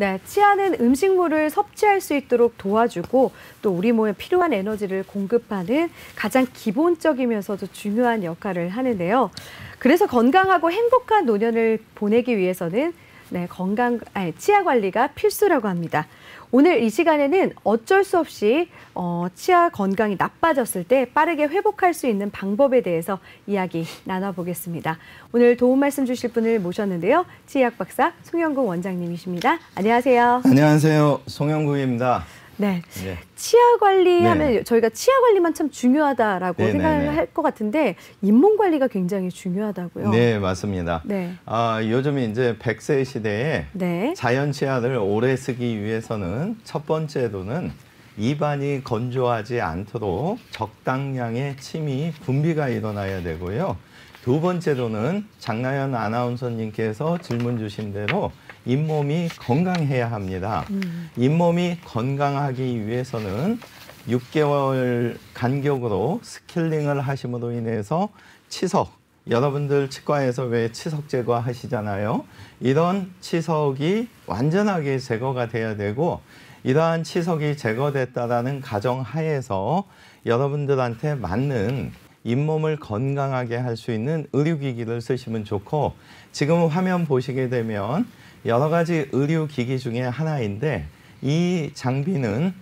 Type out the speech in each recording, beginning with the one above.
네, 치아는 음식물을 섭취할 수 있도록 도와주고 또 우리 몸에 필요한 에너지를 공급하는 가장 기본적이면서도 중요한 역할을 하는데요. 그래서 건강하고 행복한 노년을 보내기 위해서는 치아 관리가 필수라고 합니다. 오늘 이 시간에는 어쩔 수 없이 치아 건강이 나빠졌을 때 빠르게 회복할 수 있는 방법에 대해서 이야기 나눠보겠습니다. 오늘 도움 말씀 주실 분을 모셨는데요. 치의학 박사 송영구 원장님이십니다. 안녕하세요. 안녕하세요. 송영구입니다. 네, 치아 관리하면 저희가 치아 관리만 참 중요하다라고 생각을 할 것 같은데 잇몸 관리가 굉장히 중요하다고요. 네, 맞습니다. 네. 요즘 이제 100세 시대에 자연 치아를 오래 쓰기 위해서는 첫 번째로는 입안이 건조하지 않도록 적당량의 침이 분비가 일어나야 되고요. 두 번째로는 장나연 아나운서님께서 질문 주신 대로 잇몸이 건강해야 합니다. 잇몸이 건강하기 위해서는 6개월 간격으로 스케일링을 하심으로 인해서 치석, 여러분들 치과에서 왜 치석 제거 하시잖아요. 이런 치석이 완전하게 제거가 돼야 되고 이러한 치석이 제거됐다라는 가정하에서 여러분들한테 맞는 잇몸을 건강하게 할 수 있는 의료기기를 쓰시면 좋고 지금 화면 보시게 되면 여러 가지 의료기기 중에 하나인데 이 장비는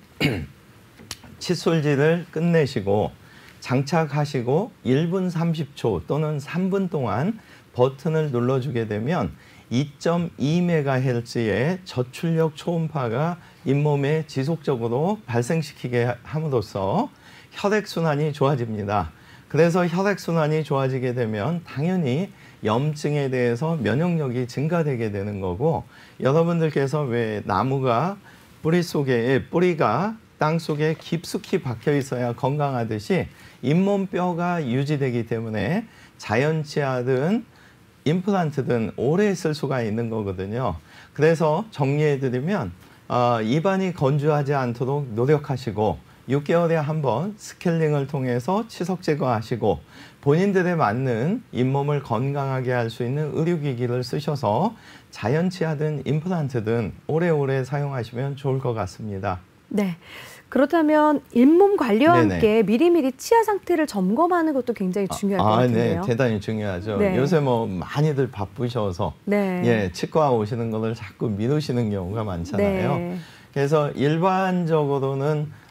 칫솔질을 끝내시고 장착하시고 1분 30초 또는 3분 동안 버튼을 눌러주게 되면 2.2MHz의 저출력 초음파가 잇몸에 지속적으로 발생시키게 함으로써 혈액순환이 좋아집니다. 그래서 혈액순환이 좋아지게 되면 당연히 염증에 대해서 면역력이 증가되게 되는 거고 여러분들께서 왜 나무가 뿌리가 땅 속에 깊숙이 박혀 있어야 건강하듯이 잇몸뼈가 유지되기 때문에 자연 치아든 임플란트든 오래 쓸 수가 있는 거거든요. 그래서 정리해드리면 입안이 건조하지 않도록 노력하시고 6개월에 한 번 스케일링을 통해서 치석 제거하시고 본인들에 맞는 잇몸을 건강하게 할 수 있는 의료기기를 쓰셔서 자연 치아든 임플란트든 오래오래 사용하시면 좋을 것 같습니다. 네. 그렇다면 잇몸 관리와 함께 미리미리 치아 상태를 점검하는 것도 굉장히 중요할 것 같은데요. 네, 대단히 중요하죠. 요새 많이들 바쁘셔서 치과 오시는 것을 자꾸 미루시는 경우가 많잖아요. 그래서 일반적으로는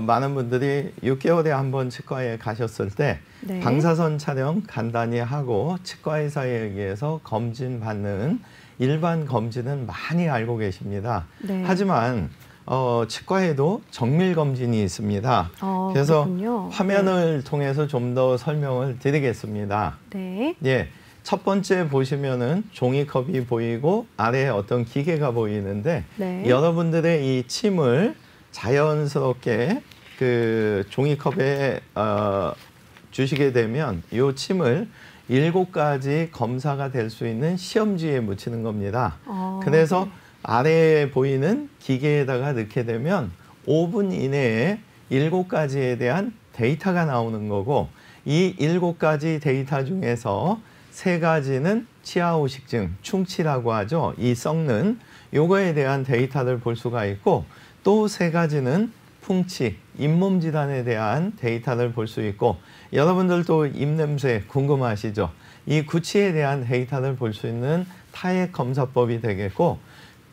많은 분들이 6개월에 한 번 치과에 가셨을 때 방사선 촬영 간단히 하고 치과의사에 의해서 검진받는 일반 검진은 많이 알고 계십니다. 하지만 치과에도 정밀 검진이 있습니다. 그래서 그렇군요. 화면을 통해서 좀 더 설명을 드리겠습니다. 첫 번째 보시면은 종이컵이 보이고 아래에 어떤 기계가 보이는데 여러분들의 이 침을 자연스럽게 그 종이컵에 주시게 되면 이 침을 7가지 검사가 될 수 있는 시험지에 묻히는 겁니다. 그래서 아래에 보이는 기계에다가 넣게 되면 5분 이내에 7가지에 대한 데이터가 나오는 거고 이 7가지 데이터 중에서 3가지는 치아오식증, 충치라고 하죠. 이 썩는 요거에 대한 데이터를 볼 수가 있고 또 3가지는 풍치, 잇몸 질환에 대한 데이터를 볼 수 있고 여러분들도 입냄새 궁금하시죠? 이 구취에 대한 데이터를 볼 수 있는 타액 검사법이 되겠고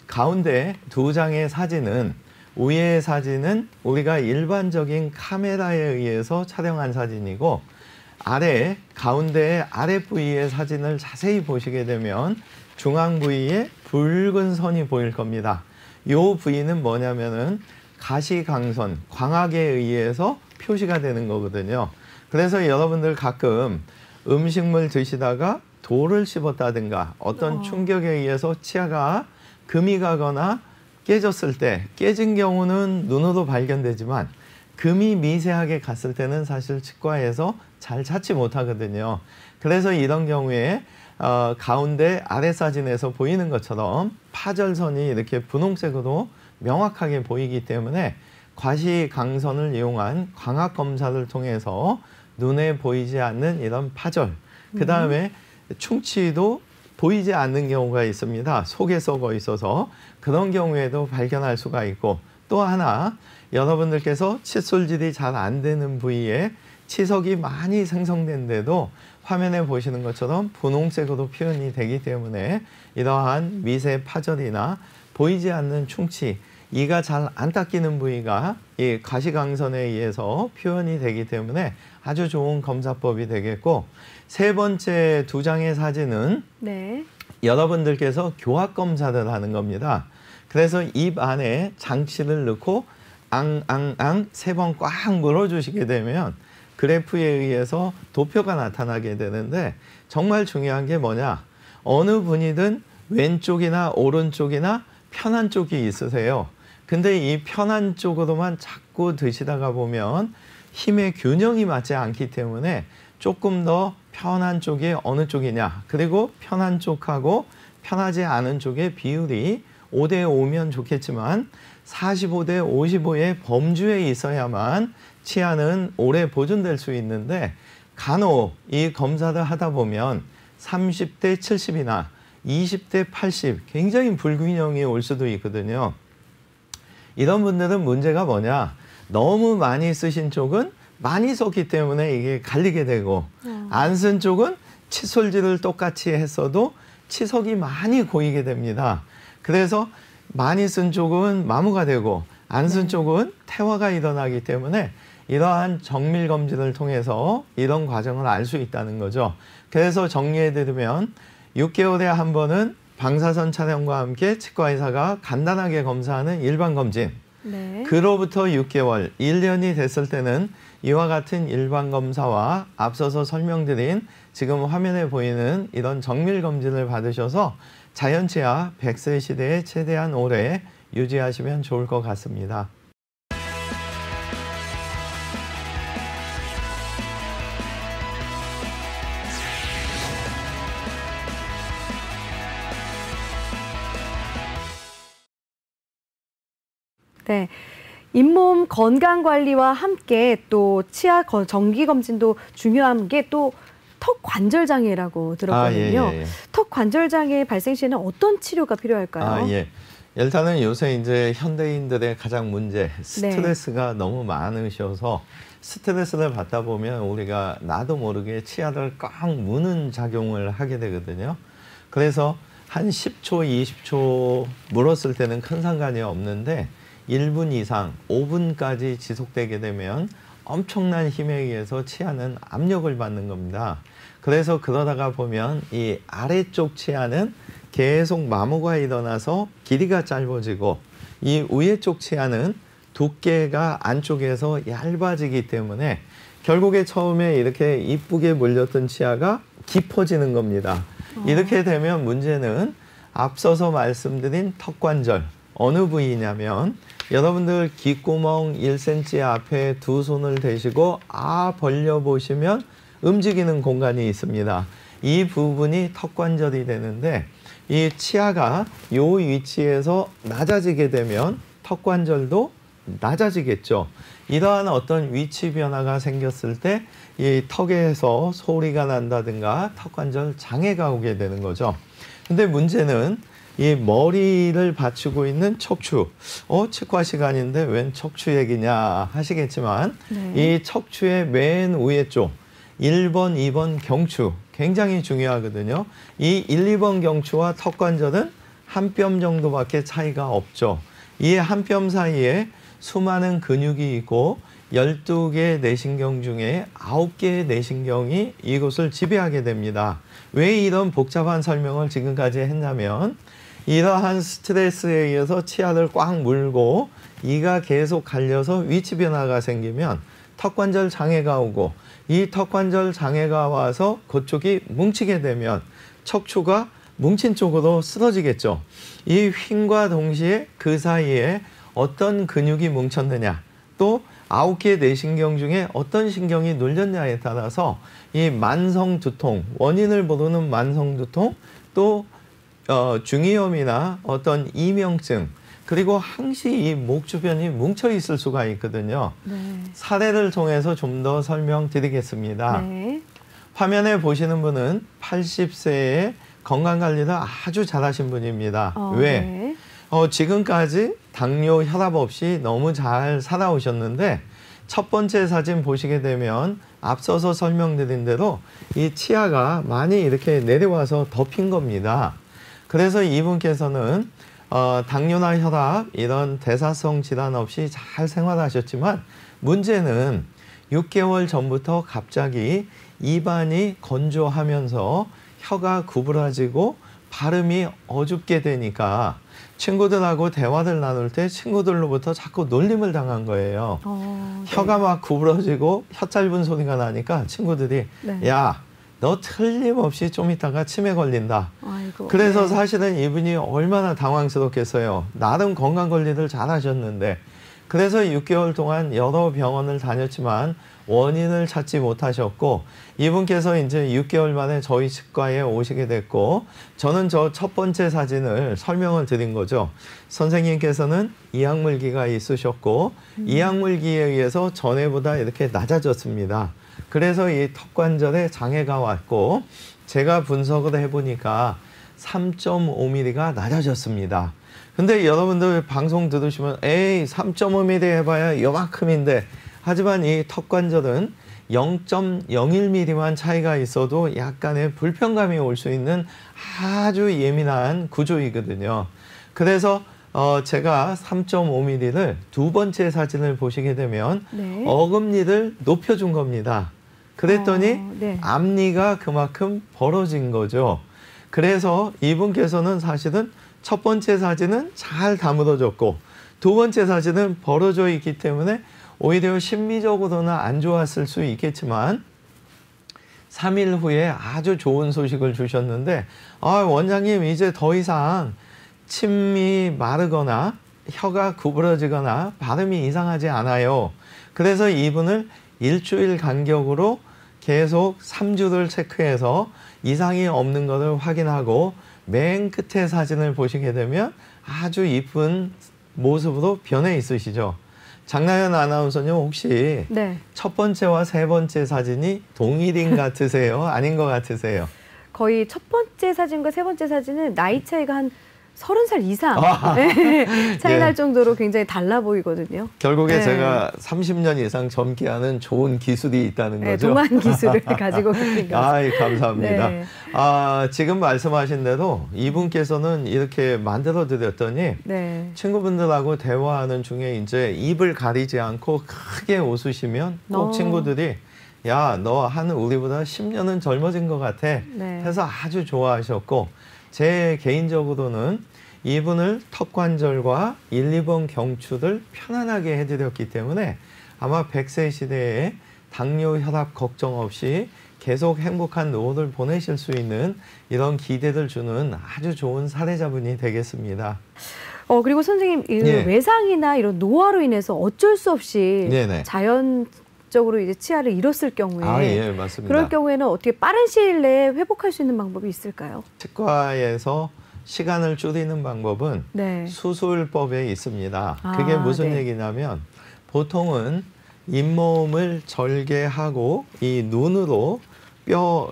가운데 2장의 사진은 위의 사진은 우리가 일반적인 카메라에 의해서 촬영한 사진이고 가운데 아래 부위의 사진을 자세히 보시게 되면 중앙 부위에 붉은 선이 보일 겁니다. 이 부위는 뭐냐면은 가시광선, 광학에 의해서 표시가 되는 거거든요. 그래서 여러분들 가끔 음식물 드시다가 돌을 씹었다든가 어떤 충격에 의해서 치아가 금이 가거나 깨졌을 때 깨진 경우는 눈으로 발견되지만 금이 미세하게 갔을 때는 사실 치과에서 잘 찾지 못하거든요. 그래서 이런 경우에 가운데 아래 사진에서 보이는 것처럼 파절선이 이렇게 분홍색으로 명확하게 보이기 때문에 과시광선을 이용한 광학 검사를 통해서 눈에 보이지 않는 이런 파절, 그 다음에 충치도 보이지 않는 경우가 있습니다. 속에 썩어 있어서 그런 경우에도 발견할 수가 있고, 또 하나 여러분들께서 칫솔질이 잘 안 되는 부위에 치석이 많이 생성된데도 화면에 보시는 것처럼 분홍색으로 표현이 되기 때문에 이러한 미세 파절이나 보이지 않는 충치, 이가 잘 안 닦이는 부위가 이 가시광선에 의해서 표현이 되기 때문에 아주 좋은 검사법이 되겠고, 세 번째 두 장의 사진은 네. 여러분들께서 교합 검사를 하는 겁니다. 그래서 입 안에 장치를 넣고 앙앙앙 3번 꽉 물어주시게 되면 그래프에 의해서 도표가 나타나게 되는데, 정말 중요한 게 뭐냐, 어느 분이든 왼쪽이나 오른쪽이나 편한 쪽이 있으세요. 근데 이 편한 쪽으로만 자꾸 드시다가 보면 힘의 균형이 맞지 않기 때문에 조금 더 편한 쪽이 어느 쪽이냐, 그리고 편한 쪽하고 편하지 않은 쪽의 비율이 5대 5면 좋겠지만 45대 55의 범주에 있어야만 치아는 오래 보존될 수 있는데, 간혹 이 검사를 하다 보면 30대 70이나 20대 80 굉장히 불균형이 올 수도 있거든요. 이런 분들은 문제가 뭐냐, 너무 많이 쓰신 쪽은 많이 썼기 때문에 이게 갈리게 되고, 안 쓴 쪽은 칫솔질을 똑같이 했어도 치석이 많이 고이게 됩니다. 그래서 많이 쓴 쪽은 마모가 되고 안 쓴 쪽은 태화가 일어나기 때문에 이러한 정밀 검진을 통해서 이런 과정을 알 수 있다는 거죠. 그래서 정리해드리면 6개월에 한 번은 방사선 촬영과 함께 치과의사가 간단하게 검사하는 일반 검진, 네. 그로부터 6개월, 1년이 됐을 때는 이와 같은 일반 검사와 앞서서 설명드린 지금 화면에 보이는 이런 정밀 검진을 받으셔서 자연치아 100세 시대에 최대한 오래 유지하시면 좋을 것 같습니다. 네. 잇몸 건강 관리와 함께 또 치아 정기 검진도 중요한 게 또 턱 관절 장애라고 들었거든요. 예. 턱 관절 장애 발생 시에는 어떤 치료가 필요할까요? 예. 일단은 요새 이제 현대인들의 가장 문제, 스트레스가 너무 많으셔서 스트레스를 받다 보면 우리가 나도 모르게 치아를 꽉 무는 작용을 하게 되거든요. 그래서 한 10초, 20초 물었을 때는 큰 상관이 없는데 1분 이상, 5분까지 지속되게 되면 엄청난 힘에 의해서 치아는 압력을 받는 겁니다. 그래서 그러다가 보면 이 아래쪽 치아는 계속 마모가 일어나서 길이가 짧아지고, 이 위에 쪽 치아는 두께가 안쪽에서 얇아지기 때문에 결국에 처음에 이렇게 이쁘게 몰렸던 치아가 깊어지는 겁니다. 이렇게 되면 문제는 앞서서 말씀드린 턱관절, 어느 부위냐면 여러분들 귓구멍 1cm 앞에 두 손을 대시고 벌려보시면 움직이는 공간이 있습니다. 이 부분이 턱관절이 되는데, 이 치아가 이 위치에서 낮아지게 되면 턱관절도 낮아지겠죠. 이러한 어떤 위치 변화가 생겼을 때 이 턱에서 소리가 난다든가 턱관절 장애가 오게 되는 거죠. 근데 문제는 이 머리를 받치고 있는 척추, 치과 시간인데 웬 척추 얘기냐 하시겠지만, 이 척추의 맨 위에 쪽 1번, 2번 경추 굉장히 중요하거든요. 이 1, 2번 경추와 턱관절은 한 뼘 정도밖에 차이가 없죠. 이 한 뼘 사이에 수많은 근육이 있고 12개의 내신경 중에 9개의 내신경이 이곳을 지배하게 됩니다. 왜 이런 복잡한 설명을 지금까지 했냐면, 이러한 스트레스에 의해서 치아를 꽉 물고 이가 계속 갈려서 위치 변화가 생기면 턱관절 장애가 오고, 이 턱관절 장애가 와서 그쪽이 뭉치게 되면 척추가 뭉친 쪽으로 쓰러지겠죠. 이 휭과 동시에 그 사이에 어떤 근육이 뭉쳤느냐, 또 9개의 내신경 중에 어떤 신경이 눌렸냐에 따라서 이 만성 두통, 원인을 모르는 만성 두통, 또 중이염이나 어떤 이명증, 그리고 항시 이 목 주변이 뭉쳐 있을 수가 있거든요. 사례를 통해서 좀 더 설명드리겠습니다. 화면에 보시는 분은 80세의 건강관리를 아주 잘하신 분입니다. 왜? 네. 지금까지 당뇨, 혈압 없이 너무 잘 살아오셨는데 첫 번째 사진 보시게 되면 앞서서 설명드린 대로 이 치아가 많이 이렇게 내려와서 덮인 겁니다. 그래서 이분께서는 당뇨나 혈압 이런 대사성 질환 없이 잘 생활하셨지만 문제는 6개월 전부터 갑자기 입안이 건조하면서 혀가 구부러지고 발음이 어줍게 되니까 친구들하고 대화를 나눌 때 친구들로부터 자꾸 놀림을 당한 거예요. 네. 혀가 막 구부러지고 혀 짧은 소리가 나니까 친구들이 네. 야, 너 틀림없이 좀 있다가 치매 걸린다. 아이고, 그래서 네. 사실은 이분이 얼마나 당황스럽겠어요. 나름 건강관리를 잘 하셨는데. 그래서 6개월 동안 여러 병원을 다녔지만 원인을 찾지 못하셨고 이분께서 이제 6개월 만에 저희 치과에 오시게 됐고 저는 저 첫 번째 사진을 설명을 드린 거죠. 선생님께서는 이악물기가 있으셨고 이악물기에 의해서 전에보다 이렇게 낮아졌습니다. 그래서 이 턱관절에 장애가 왔고 제가 분석을 해보니까 3.5mm가 낮아졌습니다. 근데 여러분들 방송 들으시면 에이 3.5mm 해봐야 요만큼인데 하지만 이 턱관절은 0.01mm만 차이가 있어도 약간의 불편감이 올 수 있는 아주 예민한 구조이거든요. 그래서 제가 3.5mm를 두 번째 사진을 보시게 되면 네. 어금니를 높여준 겁니다. 그랬더니 네. 앞니가 그만큼 벌어진 거죠. 그래서 이분께서는 사실은 첫 번째 사진은 잘 다물어졌고 두 번째 사진은 벌어져 있기 때문에 오히려 심미적으로는 안 좋았을 수 있겠지만 3일 후에 아주 좋은 소식을 주셨는데 원장님 이제 더 이상 침이 마르거나 혀가 구부러지거나 발음이 이상하지 않아요. 그래서 이분을 일주일 간격으로 계속 3주를 체크해서 이상이 없는 것을 확인하고 맨 끝에 사진을 보시게 되면 아주 이쁜 모습으로 변해 있으시죠. 장나연 아나운서님 혹시 네. 첫 번째와 세 번째 사진이 동일인 같으세요? 아닌 것 같으세요? 거의 첫 번째 사진과 세 번째 사진은 나이 차이가 한 30살 이상 차이 날 정도로 굉장히 달라 보이거든요. 결국에 제가 30년 이상 젊게 하는 좋은 기술이 있다는 거죠. 동안 기술을 가지고 계신 거죠. 감사합니다. 네. 지금 말씀하신 대로 이분께서는 이렇게 만들어 드렸더니 네. 친구분들하고 대화하는 중에 이제 입을 가리지 않고 크게 웃으시면 꼭 친구들이 야, 너 한 우리보다 10년은 젊어진 것 같아. 네. 해서 아주 좋아하셨고 제 개인적으로는 이분을 턱관절과 1, 2번 경추를 편안하게 해드렸기 때문에 아마 100세 시대에 당뇨, 혈압 걱정 없이 계속 행복한 노후를 보내실 수 있는 이런 기대를 주는 아주 좋은 사례자분이 되겠습니다. 그리고 선생님, 외상이나 이런 노화로 인해서 어쩔 수 없이 자연적으로 이제 치아를 잃었을 경우에 맞습니다. 그럴 경우에는 어떻게 빠른 시일 내에 회복할 수 있는 방법이 있을까요? 치과에서 시간을 줄이는 방법은 수술법에 있습니다. 그게 무슨 얘기냐면 보통은 잇몸을 절개하고 이 눈으로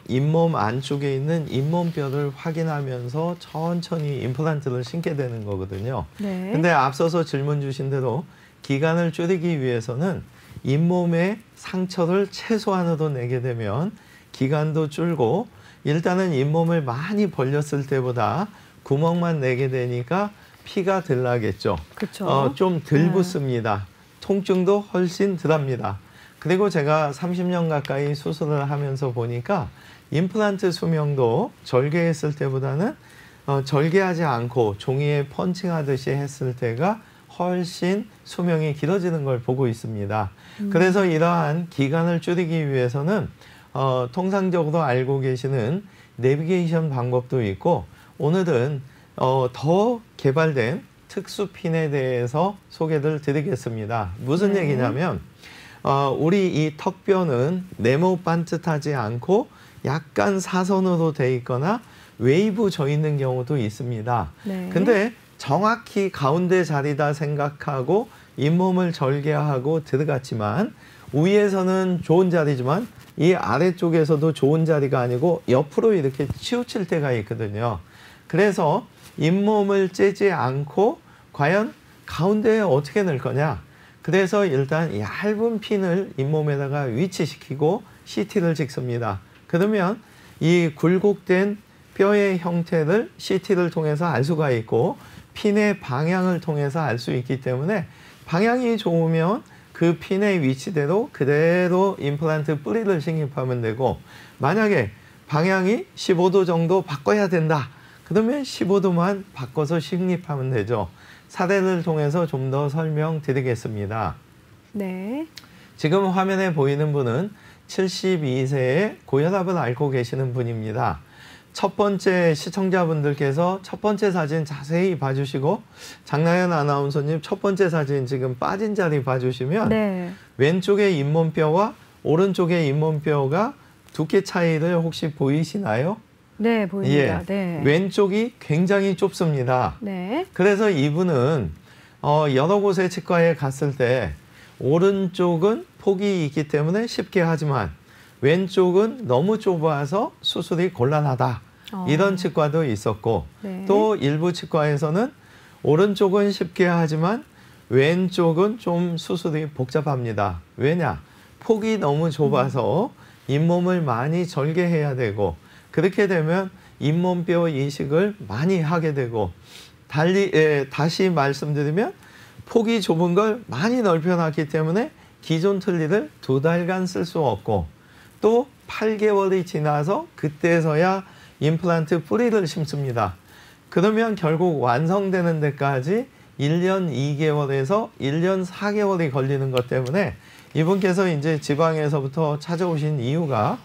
잇몸 안쪽에 있는 잇몸뼈를 확인하면서 천천히 임플란트를 신게 되는 거거든요. 근데 앞서서 질문 주신 대로 기간을 줄이기 위해서는 잇몸의 상처를 최소한으로 내게 되면 기간도 줄고 일단은 잇몸을 많이 벌렸을 때보다 구멍만 내게 되니까 피가 덜 나겠죠. 좀 덜 붓습니다. 통증도 훨씬 덜합니다. 그리고 제가 30년 가까이 수술을 하면서 보니까 임플란트 수명도 절개했을 때보다는 절개하지 않고 종이에 펀칭하듯이 했을 때가 훨씬 수명이 길어지는 걸 보고 있습니다. 그래서 이러한 기간을 줄이기 위해서는 통상적으로 알고 계시는 내비게이션 방법도 있고 오늘은 더 개발된 특수핀에 대해서 소개를 드리겠습니다. 무슨 얘기냐면 우리 이 턱뼈는 네모 반듯하지 않고 약간 사선으로 돼 있거나 웨이브 져 있는 경우도 있습니다. 근데 정확히 가운데 자리다 생각하고 잇몸을 절개하고 들어갔지만 위에서는 좋은 자리지만 이 아래쪽에서도 좋은 자리가 아니고 옆으로 이렇게 치우칠 때가 있거든요. 그래서 잇몸을 째지 않고 과연 가운데에 어떻게 넣을 거냐. 그래서 일단 얇은 핀을 잇몸에다가 위치시키고 CT를 찍습니다. 그러면 이 굴곡된 뼈의 형태를 CT를 통해서 알 수가 있고 핀의 방향을 통해서 알 수 있기 때문에 방향이 좋으면 그 핀의 위치대로 그대로 임플란트 뿌리를 식립하면 되고 만약에 방향이 15도 정도 바꿔야 된다. 그러면 15도만 바꿔서 식립하면 되죠. 사례를 통해서 좀 더 설명드리겠습니다. 네. 지금 화면에 보이는 분은 72세의 고혈압을 앓고 계시는 분입니다. 첫 번째 시청자분들께서 첫 번째 사진 자세히 봐주시고 장나연 아나운서님 첫 번째 사진 지금 빠진 자리 봐주시면 네. 왼쪽의 잇몸뼈와 오른쪽의 잇몸뼈가 두께 차이를 혹시 보이시나요? 네, 보입니다. 예, 네. 왼쪽이 굉장히 좁습니다. 네. 그래서 이분은 여러 곳의 치과에 갔을 때 오른쪽은 폭이 있기 때문에 쉽게 하지만 왼쪽은 너무 좁아서 수술이 곤란하다. 이런 치과도 있었고 네. 또 일부 치과에서는 오른쪽은 쉽게 하지만 왼쪽은 좀 수술이 복잡합니다. 왜냐? 폭이 너무 좁아서 잇몸을 많이 절개해야 되고 그렇게 되면 잇몸뼈 이식을 많이 하게 되고 다시 말씀드리면 폭이 좁은 걸 많이 넓혀놨기 때문에 기존 틀니를 2달간 쓸 수 없고 또 8개월이 지나서 그때서야 임플란트 뿌리를 심습니다. 그러면 결국 완성되는 데까지 1년 2개월에서 1년 4개월이 걸리는 것 때문에 이분께서 이제 지방에서부터 찾아오신 이유가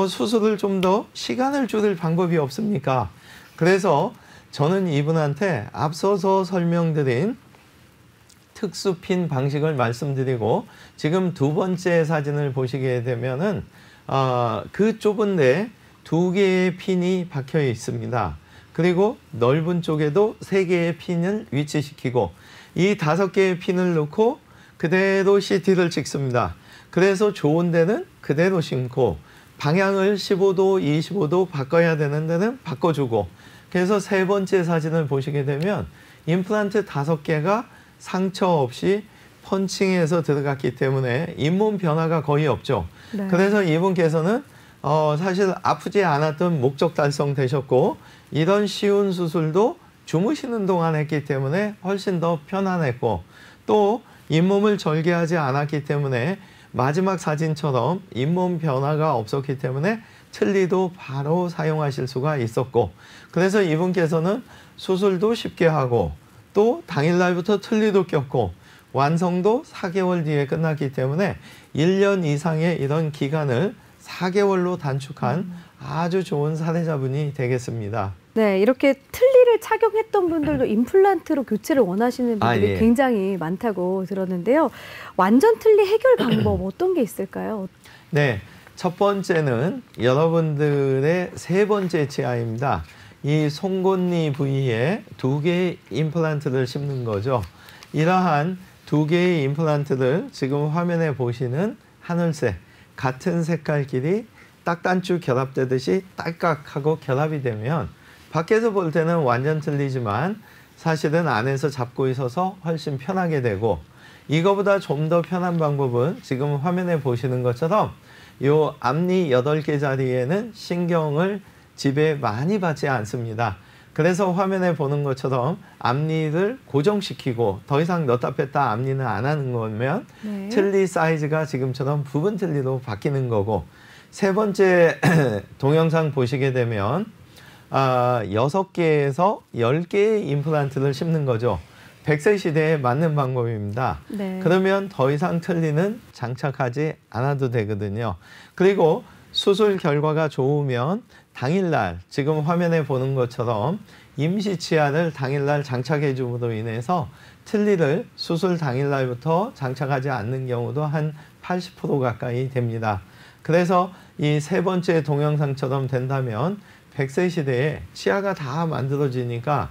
수술을 좀 더 시간을 줄일 방법이 없습니까? 그래서 저는 이분한테 앞서서 설명드린 특수핀 방식을 말씀드리고 지금 두 번째 사진을 보시게 되면은 그 좁은데 2개의 핀이 박혀 있습니다. 그리고 넓은 쪽에도 3개의 핀을 위치시키고 이 5개의 핀을 넣고 그대로 CT를 찍습니다. 그래서 좋은 데는 그대로 심고 방향을 15도, 25도 바꿔야 되는 데는 바꿔주고 그래서 세 번째 사진을 보시게 되면 임플란트 5개가 상처 없이 펀칭해서 들어갔기 때문에 잇몸 변화가 거의 없죠. 네. 그래서 이분께서는 사실 아프지 않았던 목적 달성되셨고 이런 쉬운 수술도 주무시는 동안 했기 때문에 훨씬 더 편안했고 또 잇몸을 절개하지 않았기 때문에 마지막 사진처럼 잇몸 변화가 없었기 때문에 틀니도 바로 사용하실 수가 있었고 그래서 이분께서는 수술도 쉽게 하고 또 당일날부터 틀니도 꼈고 완성도 4개월 뒤에 끝났기 때문에 1년 이상의 이런 기간을 4개월로 단축한 아주 좋은 사례자분이 되겠습니다. 네, 이렇게 틀니를 착용했던 분들도 임플란트로 교체를 원하시는 분들이 예. 굉장히 많다고 들었는데요. 완전 틀니 해결 방법 어떤 게 있을까요? 네, 첫 번째는 여러분들의 세 번째 치아입니다. 이 송곳니 부위에 2개의 임플란트를 심는 거죠. 이러한 2개의 임플란트를 지금 화면에 보시는 하늘색, 같은 색깔끼리 딱단추 결합되듯이 딸깍하고 결합이 되면 밖에서 볼 때는 완전 틀리지만 사실은 안에서 잡고 있어서 훨씬 편하게 되고 이거보다 좀 더 편한 방법은 지금 화면에 보시는 것처럼 요 앞니 8개 자리에는 신경을 지배 많이 받지 않습니다. 그래서 화면에 보는 것처럼 앞니를 고정시키고 더 이상 넣다 뺐다 앞니는 안 하는 거면 네. 틀니 사이즈가 지금처럼 부분 틀니로 바뀌는 거고 세 번째 동영상 보시게 되면 6개에서 10개의 임플란트를 심는 거죠. 100세 시대에 맞는 방법입니다. 네. 그러면 더 이상 틀니는 장착하지 않아도 되거든요. 그리고 수술 결과가 좋으면 당일날 지금 화면에 보는 것처럼 임시 치아를 당일날 장착해 줌으로 인해서 틀니를 수술 당일날부터 장착하지 않는 경우도 한 80% 가까이 됩니다. 그래서 이 세 번째 동영상처럼 된다면 100세 시대에 치아가 다 만들어지니까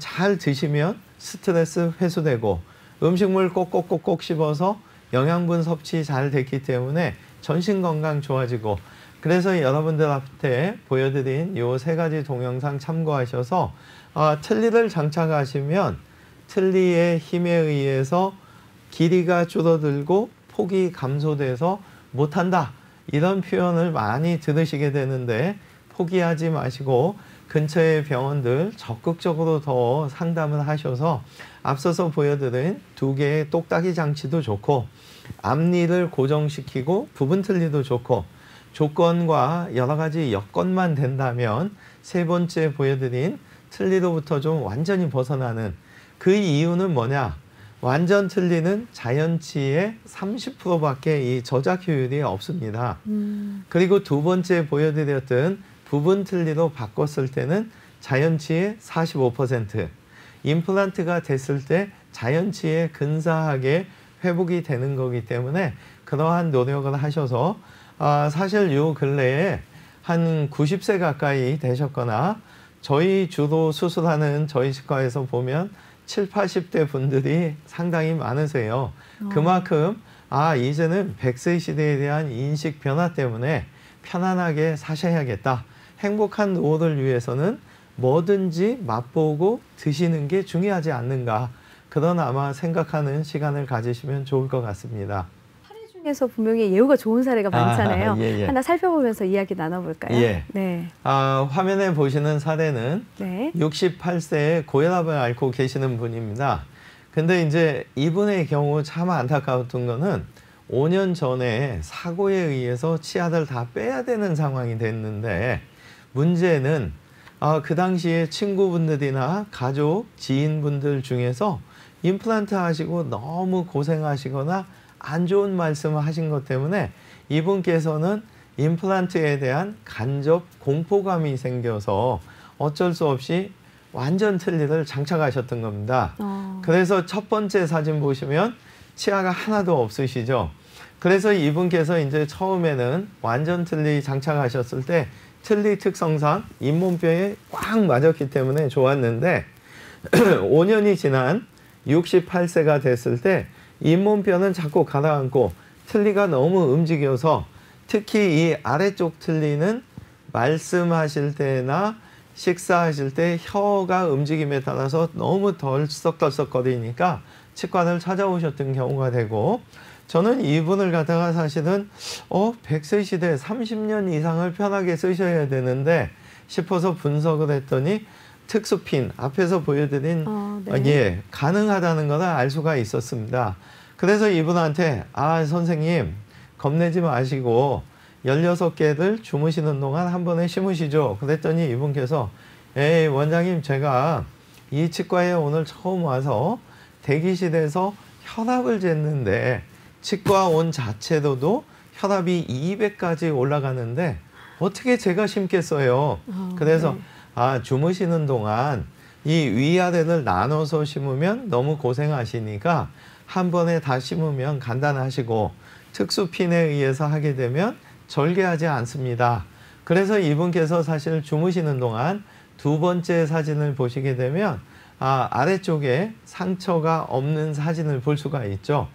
잘 드시면 스트레스 해소되고 음식물 꼭꼭꼭꼭 씹어서 영양분 섭취 잘 됐기 때문에 전신 건강 좋아지고 그래서 여러분들한테 보여드린 요 3가지 동영상 참고하셔서 틀니를 장착하시면 틀니의 힘에 의해서 길이가 줄어들고 폭이 감소돼서 못한다. 이런 표현을 많이 들으시게 되는데 포기하지 마시고 근처의 병원들 적극적으로 더 상담을 하셔서 앞서서 보여드린 2개의 똑딱이 장치도 좋고 앞니를 고정시키고 부분 틀니도 좋고 조건과 여러 가지 여건만 된다면 3번째 보여드린 틀니로부터 좀 완전히 벗어나는 그 이유는 뭐냐? 완전 틀니는 자연치의 30%밖에 이 저작 효율이 없습니다. 그리고 2번째 보여드렸던 부분 틀니로 바꿨을 때는 자연치의 45%, 임플란트가 됐을 때 자연치의 근사하게 회복이 되는 거기 때문에 그러한 노력을 하셔서 사실 요 근래에 한 90세 가까이 되셨거나 저희 주로 수술하는 저희 치과에서 보면 70, 80대 분들이 상당히 많으세요. 그만큼 이제는 100세 시대에 대한 인식 변화 때문에 편안하게 사셔야겠다. 행복한 노후를 위해서는 뭐든지 맛보고 드시는 게 중요하지 않는가. 그런 아마 생각하는 시간을 가지시면 좋을 것 같습니다. 사례 중에서 분명히 예후가 좋은 사례가 많잖아요. 예. 하나 살펴보면서 이야기 나눠볼까요? 예. 네. 화면에 보시는 사례는 네. 68세에 고혈압을 앓고 계시는 분입니다. 근데 이제 이분의 경우 참 안타까웠던 거는 5년 전에 사고에 의해서 치아를 다 빼야 되는 상황이 됐는데 문제는 그 당시에 친구분들이나 가족, 지인분들 중에서 임플란트 하시고 너무 고생하시거나 안 좋은 말씀을 하신 것 때문에 이분께서는 임플란트에 대한 간접 공포감이 생겨서 어쩔 수 없이 완전 틀니를 장착하셨던 겁니다. 그래서 첫 번째 사진 보시면 치아가 하나도 없으시죠. 그래서 이분께서 이제 처음에는 완전 틀니 장착하셨을 때 틀니 특성상 잇몸뼈에 꽉 맞았기 때문에 좋았는데 5년이 지난 68세가 됐을 때 잇몸뼈는 자꾸 가라앉고 틀니가 너무 움직여서 특히 이 아래쪽 틀니는 말씀하실 때나 식사하실 때 혀가 움직임에 따라서 너무 덜썩덜썩거리니까 치과를 찾아오셨던 경우가 되고 저는 이분을 갖다가 사실은 100세 시대 30년 이상을 편하게 쓰셔야 되는데 싶어서 분석을 했더니 특수핀 앞에서 보여드린 네. 가능하다는 걸 알 수가 있었습니다. 그래서 이분한테 선생님 겁내지 마시고 16개를 주무시는 동안 한 번에 심으시죠. 그랬더니 이분께서 원장님 제가 이 치과에 오늘 처음 와서 대기실에서 혈압을 쟀는데 치과 온 자체로도 혈압이 200까지 올라가는데 어떻게 제가 심겠어요. 그래서 네. 주무시는 동안 이 위아래를 나눠서 심으면 너무 고생하시니까 한 번에 다 심으면 간단하시고 특수핀에 의해서 하게 되면 절개하지 않습니다. 그래서 이분께서 사실 주무시는 동안 2번째 사진을 보시게 되면 아래쪽에 상처가 없는 사진을 볼 수가 있죠.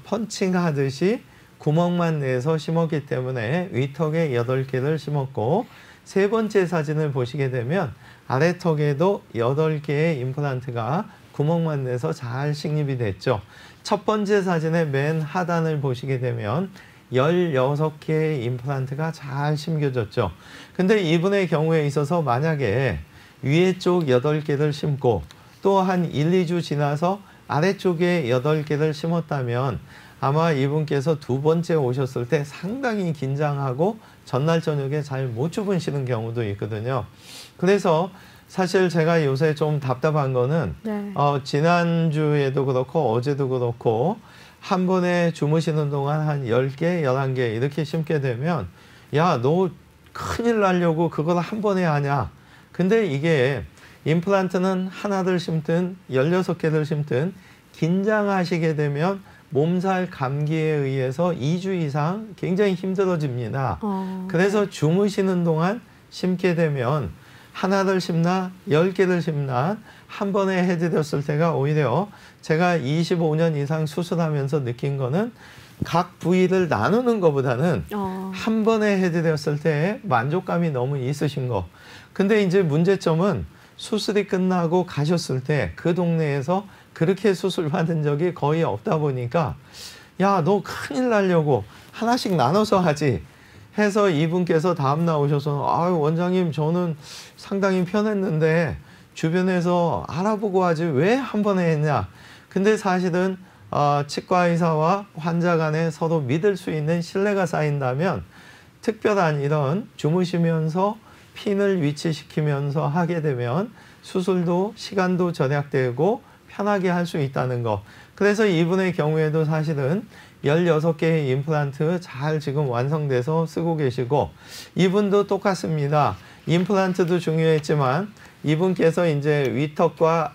펀칭하듯이 구멍만 내서 심었기 때문에 위턱에 8개를 심었고 3번째 사진을 보시게 되면 아래턱에도 8개의 임플란트가 구멍만 내서 잘 식립이 됐죠. 첫 번째 사진의 맨 하단을 보시게 되면 16개의 임플란트가 잘 심겨졌죠. 근데 이분의 경우에 있어서 만약에 위에 쪽 8개를 심고 또 한 1, 2주 지나서 아래쪽에 8개를 심었다면 아마 이분께서 2번째 오셨을 때 상당히 긴장하고 전날 저녁에 잘 못 주무시는 경우도 있거든요. 그래서 사실 제가 요새 좀 답답한 거는 네. 지난주에도 그렇고 어제도 그렇고 한 번에 주무시는 동안 한 10개, 11개 이렇게 심게 되면 야, 너 큰일 나려고 그걸 한 번에 하냐. 근데 이게 임플란트는 하나를 심든 16개를 심든 긴장하시게 되면 몸살 감기에 의해서 2주 이상 굉장히 힘들어집니다. 그래서 주무시는 동안 심게 되면 하나를 심나 10개를 심나 한 번에 해드렸을 때가 오히려 제가 25년 이상 수술하면서 느낀 거는 각 부위를 나누는 것보다는 한 번에 해드렸을 때 만족감이 너무 있으신 거. 근데 이제 문제점은 수술이 끝나고 가셨을 때 그 동네에서 그렇게 수술 받은 적이 거의 없다 보니까 야, 너 큰일 나려고 하나씩 나눠서 하지 해서 이분께서 다음 나오셔서 아유, 원장님 저는 상당히 편했는데 주변에서 알아보고 하지 왜 한 번에 했냐. 근데 사실은 치과 의사와 환자 간에 서로 믿을 수 있는 신뢰가 쌓인다면 특별한 이런 주무시면서 핀을 위치시키면서 하게 되면 수술도 시간도 절약되고 편하게 할 수 있다는 거. 그래서 이분의 경우에도 사실은 16개의 임플란트 잘 지금 완성돼서 쓰고 계시고, 이분도 똑같습니다. 임플란트도 중요했지만 이분께서 이제 위턱과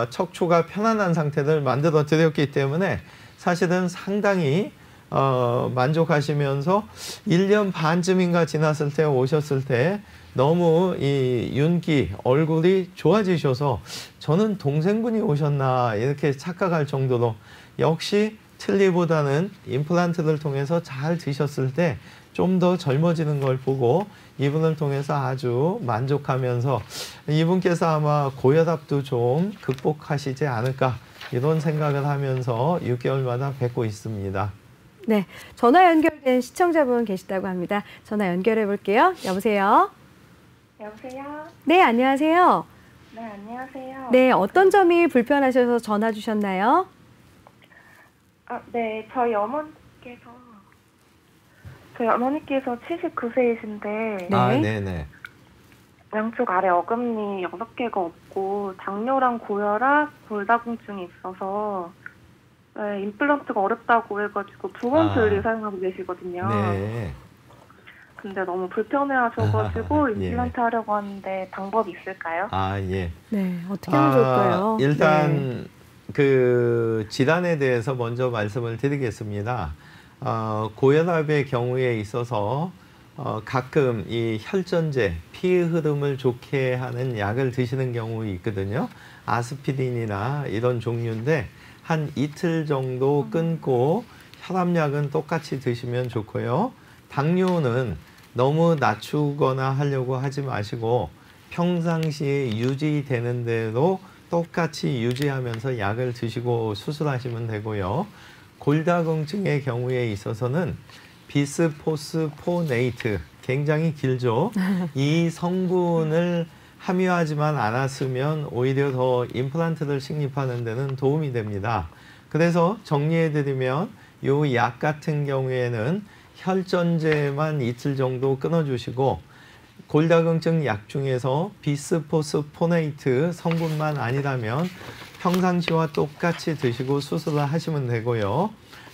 척추가 편안한 상태를 만들어 드렸기 때문에 사실은 상당히 만족하시면서 1년 반쯤인가 지났을 때 오셨을 때 너무 이 윤기, 얼굴이 좋아지셔서 저는 동생분이 오셨나 이렇게 착각할 정도로 역시 틀니보다는 임플란트를 통해서 잘 드셨을 때 좀 더 젊어지는 걸 보고 이분을 통해서 아주 만족하면서 이분께서 아마 고혈압도 좀 극복하시지 않을까 이런 생각을 하면서 6개월마다 뵙고 있습니다. 네, 전화 연결된 시청자분 계시다고 합니다. 전화 연결해 볼게요. 여보세요? 여보세요? 네, 안녕하세요. 네, 안녕하세요. 네, 어떤 점이 불편하셔서 전화 주셨나요? 네, 저희 어머니께서 79세이신데 네. 네네. 양쪽 아래 어금니 6개가 없고 당뇨랑 고혈압, 골다공증이 있어서 네, 임플란트가 어렵다고 해가지고 두 번 틀니 사용하고 계시거든요. 네. 근데 너무 불편해하셔가지고 임플란트 예. 하려고 하는데 방법이 있을까요? 예. 네, 어떻게 하면 좋을까요? 일단 그 질환에 대해서 먼저 말씀을 드리겠습니다. 고혈압의 경우에 있어서 가끔 이 혈전제, 피의 흐름을 좋게 하는 약을 드시는 경우 있거든요. 아스피린이나 이런 종류인데 한 이틀 정도 끊고 혈압약은 똑같이 드시면 좋고요. 당뇨는 너무 낮추거나 하려고 하지 마시고 평상시에 유지되는 대로 똑같이 유지하면서 약을 드시고 수술하시면 되고요. 골다공증의 경우에 있어서는 비스포스포네이트, 굉장히 길죠. 이 성분을 함유하지만 않았으면 오히려 더 임플란트를 식립하는 데는 도움이 됩니다. 그래서 정리해드리면 이 약 같은 경우에는 혈전제만 이틀 정도 끊어주시고 골다공증 약 중에서 비스포스포네이트 성분만 아니라면 평상시와 똑같이 드시고 수술을 하시면 되고요.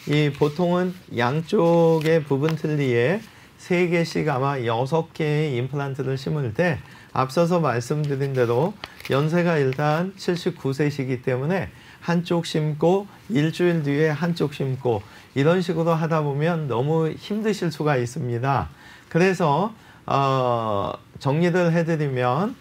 이 보통은 양쪽의 부분 틀니에 3개씩 아마 6개의 임플란트를 심을 때 앞서서 말씀드린 대로 연세가 일단 79세시기 때문에 한쪽 심고 일주일 뒤에 한쪽 심고 이런 식으로 하다 보면 너무 힘드실 수가 있습니다. 그래서 정리를 해드리면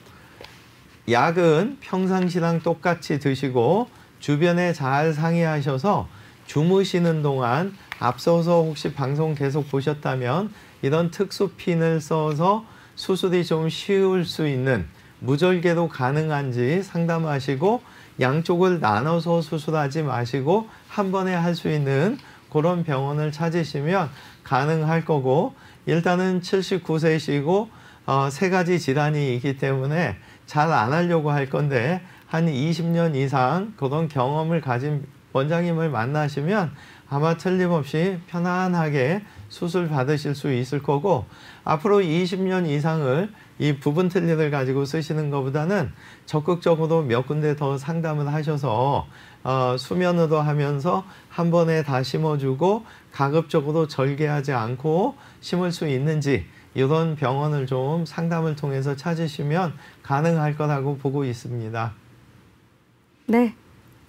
약은 평상시랑 똑같이 드시고 주변에 잘 상의하셔서 주무시는 동안 앞서서 혹시 방송 계속 보셨다면 이런 특수핀을 써서 수술이 좀 쉬울 수 있는 무절개로 가능한지 상담하시고 양쪽을 나눠서 수술하지 마시고 한 번에 할 수 있는 그런 병원을 찾으시면 가능할 거고 일단은 79세시고 3가지 질환이 있기 때문에 잘 안 하려고 할 건데 한 20년 이상 그런 경험을 가진 원장님을 만나시면 아마 틀림없이 편안하게 수술 받으실 수 있을 거고 앞으로 20년 이상을 이 부분 틀니를 가지고 쓰시는 것보다는 적극적으로 몇 군데 더 상담을 하셔서 수면으로 하면서 한 번에 다 심어주고 가급적으로 절개하지 않고 심을 수 있는지 이런 병원을 좀 상담을 통해서 찾으시면 가능할 거라고 보고 있습니다. 네.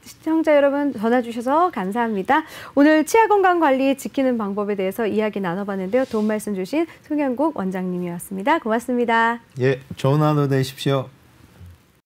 시청자 여러분 전화 주셔서 감사합니다. 오늘 치아 건강 관리 지키는 방법에 대해서 이야기 나눠봤는데요. 도움 말씀 주신 송영국 원장님이었습니다. 고맙습니다. 예, 좋은 하루 되십시오.